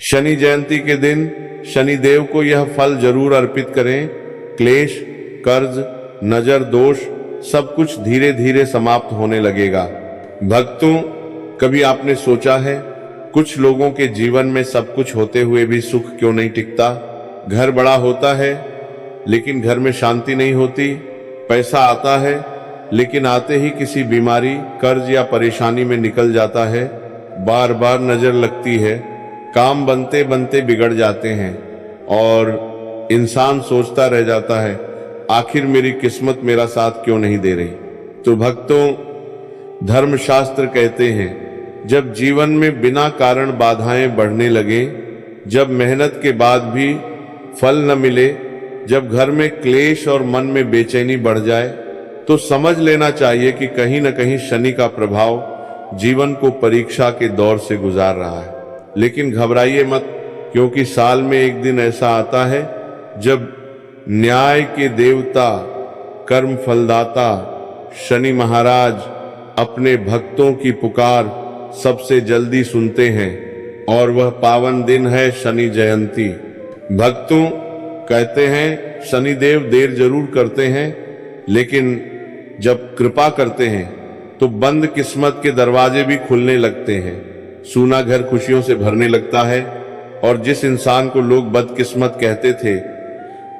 शनि जयंती के दिन शनि देव को यह फल जरूर अर्पित करें। क्लेश, कर्ज, नजर दोष सब कुछ धीरे धीरे समाप्त होने लगेगा। भक्तों, कभी आपने सोचा है कुछ लोगों के जीवन में सब कुछ होते हुए भी सुख क्यों नहीं टिकता? घर बड़ा होता है लेकिन घर में शांति नहीं होती। पैसा आता है लेकिन आते ही किसी बीमारी, कर्ज या परेशानी में निकल जाता है। बार बार नजर लगती है, काम बनते बनते बिगड़ जाते हैं और इंसान सोचता रह जाता है आखिर मेरी किस्मत मेरा साथ क्यों नहीं दे रही। तो भक्तों, धर्मशास्त्र कहते हैं जब जीवन में बिना कारण बाधाएं बढ़ने लगे, जब मेहनत के बाद भी फल न मिले, जब घर में क्लेश और मन में बेचैनी बढ़ जाए, तो समझ लेना चाहिए कि कहीं न कहीं शनि का प्रभाव जीवन को परीक्षा के दौर से गुजार रहा है। लेकिन घबराइए मत, क्योंकि साल में एक दिन ऐसा आता है जब न्याय के देवता, कर्म फलदाता शनि महाराज अपने भक्तों की पुकार सबसे जल्दी सुनते हैं, और वह पावन दिन है शनि जयंती। भक्तों, कहते हैं शनिदेव देर जरूर करते हैं, लेकिन जब कृपा करते हैं तो बंद किस्मत के दरवाजे भी खुलने लगते हैं। सूना घर खुशियों से भरने लगता है, और जिस इंसान को लोग बदकिस्मत कहते थे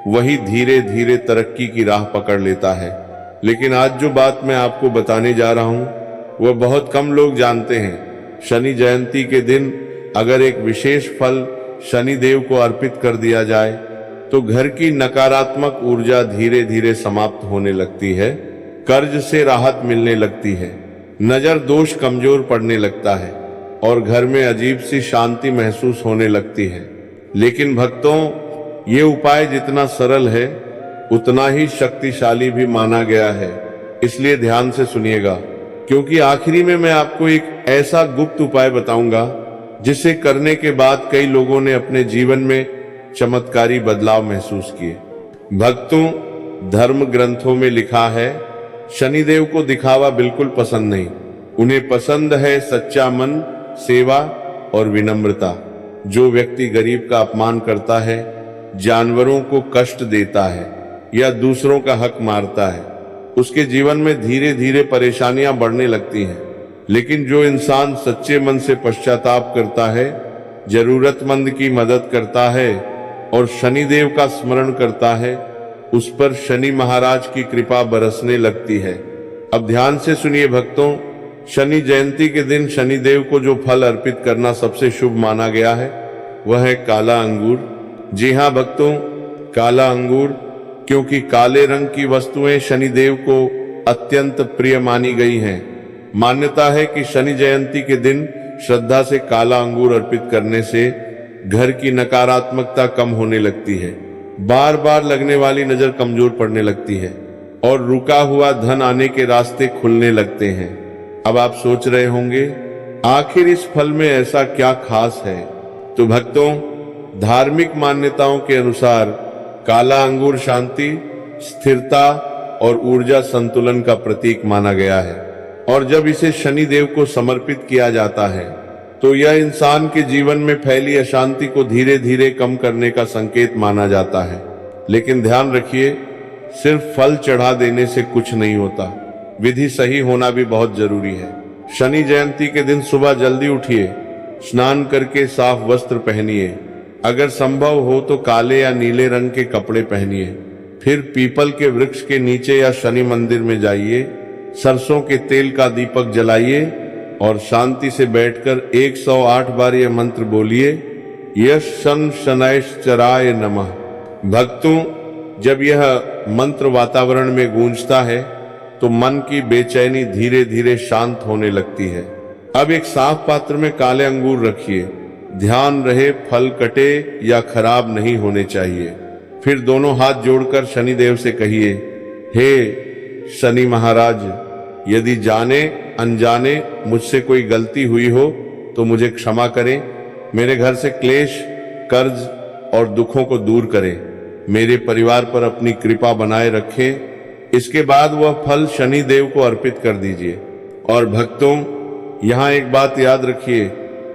वही धीरे धीरे तरक्की की राह पकड़ लेता है। लेकिन आज जो बात मैं आपको बताने जा रहा हूं वह बहुत कम लोग जानते हैं। शनि जयंती के दिन अगर एक विशेष फल शनि देव को अर्पित कर दिया जाए तो घर की नकारात्मक ऊर्जा धीरे धीरे समाप्त होने लगती है, कर्ज से राहत मिलने लगती है, नजर दोष कमजोर पड़ने लगता है और घर में अजीब सी शांति महसूस होने लगती है। लेकिन भक्तों, ये उपाय जितना सरल है उतना ही शक्तिशाली भी माना गया है, इसलिए ध्यान से सुनिएगा, क्योंकि आखिरी में मैं आपको एक ऐसा गुप्त उपाय बताऊंगा जिसे करने के बाद कई लोगों ने अपने जीवन में चमत्कारी बदलाव महसूस किए। भक्तों, धर्म ग्रंथों में लिखा है शनिदेव को दिखावा बिल्कुल पसंद नहीं, उन्हें पसंद है सच्चा मन, सेवा और विनम्रता। जो व्यक्ति गरीब का अपमान करता है, जानवरों को कष्ट देता है या दूसरों का हक मारता है, उसके जीवन में धीरे धीरे परेशानियां बढ़ने लगती हैं। लेकिन जो इंसान सच्चे मन से पश्चाताप करता है, जरूरतमंद की मदद करता है और शनिदेव का स्मरण करता है, उस पर शनि महाराज की कृपा बरसने लगती है। अब ध्यान से सुनिए भक्तों, शनि जयंती के दिन शनिदेव को जो फल अर्पित करना सबसे शुभ माना गया है वह है काला अंगूर। जी हाँ भक्तों, काला अंगूर, क्योंकि काले रंग की वस्तुएं शनिदेव को अत्यंत प्रिय मानी गई हैं। मान्यता है कि शनि जयंती के दिन श्रद्धा से काला अंगूर अर्पित करने से घर की नकारात्मकता कम होने लगती है, बार बार लगने वाली नजर कमजोर पड़ने लगती है और रुका हुआ धन आने के रास्ते खुलने लगते हैं। अब आप सोच रहे होंगे आखिर इस फल में ऐसा क्या खास है? तो भक्तों, धार्मिक मान्यताओं के अनुसार काला अंगूर शांति, स्थिरता और ऊर्जा संतुलन का प्रतीक माना गया है, और जब इसे शनि देव को समर्पित किया जाता है तो यह इंसान के जीवन में फैली अशांति को धीरे धीरे कम करने का संकेत माना जाता है। लेकिन ध्यान रखिए, सिर्फ फल चढ़ा देने से कुछ नहीं होता, विधि सही होना भी बहुत जरूरी है। शनि जयंती के दिन सुबह जल्दी उठिए, स्नान करके साफ वस्त्र पहनिए, अगर संभव हो तो काले या नीले रंग के कपड़े पहनिए। फिर पीपल के वृक्ष के नीचे या शनि मंदिर में जाइए, सरसों के तेल का दीपक जलाइए और शांति से बैठकर 108 बार यह मंत्र बोलिए, यश शन शनैश्चराय नमः। भक्तों, जब यह मंत्र वातावरण में गूंजता है तो मन की बेचैनी धीरे धीरे शांत होने लगती है। अब एक साफ पात्र में काले अंगूर रखिए, ध्यान रहे फल कटे या खराब नहीं होने चाहिए। फिर दोनों हाथ जोड़कर शनिदेव से कहिए, हे शनि महाराज, यदि जाने अनजाने मुझसे कोई गलती हुई हो तो मुझे क्षमा करें, मेरे घर से क्लेश, कर्ज और दुखों को दूर करें, मेरे परिवार पर अपनी कृपा बनाए रखें। इसके बाद वह फल शनि देव को अर्पित कर दीजिए। और भक्तों, यहाँ एक बात याद रखिए,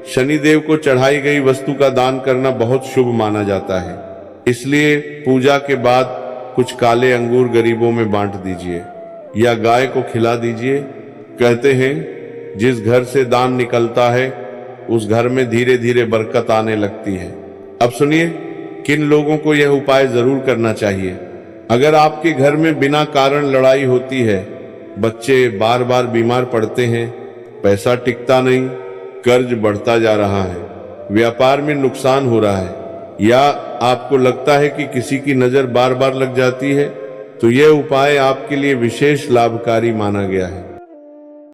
शनिदेव को चढ़ाई गई वस्तु का दान करना बहुत शुभ माना जाता है। इसलिए पूजा के बाद कुछ काले अंगूर गरीबों में बांट दीजिए या गाय को खिला दीजिए। कहते हैं जिस घर से दान निकलता है उस घर में धीरे धीरे बरकत आने लगती है। अब सुनिए किन लोगों को यह उपाय जरूर करना चाहिए। अगर आपके घर में बिना कारण लड़ाई होती है, बच्चे बार बार बीमार पड़ते हैं, पैसा टिकता नहीं, कर्ज बढ़ता जा रहा है, व्यापार में नुकसान हो रहा है, या आपको लगता है कि किसी की नजर बार बार लग जाती है, तो यह उपाय आपके लिए विशेष लाभकारी माना गया है।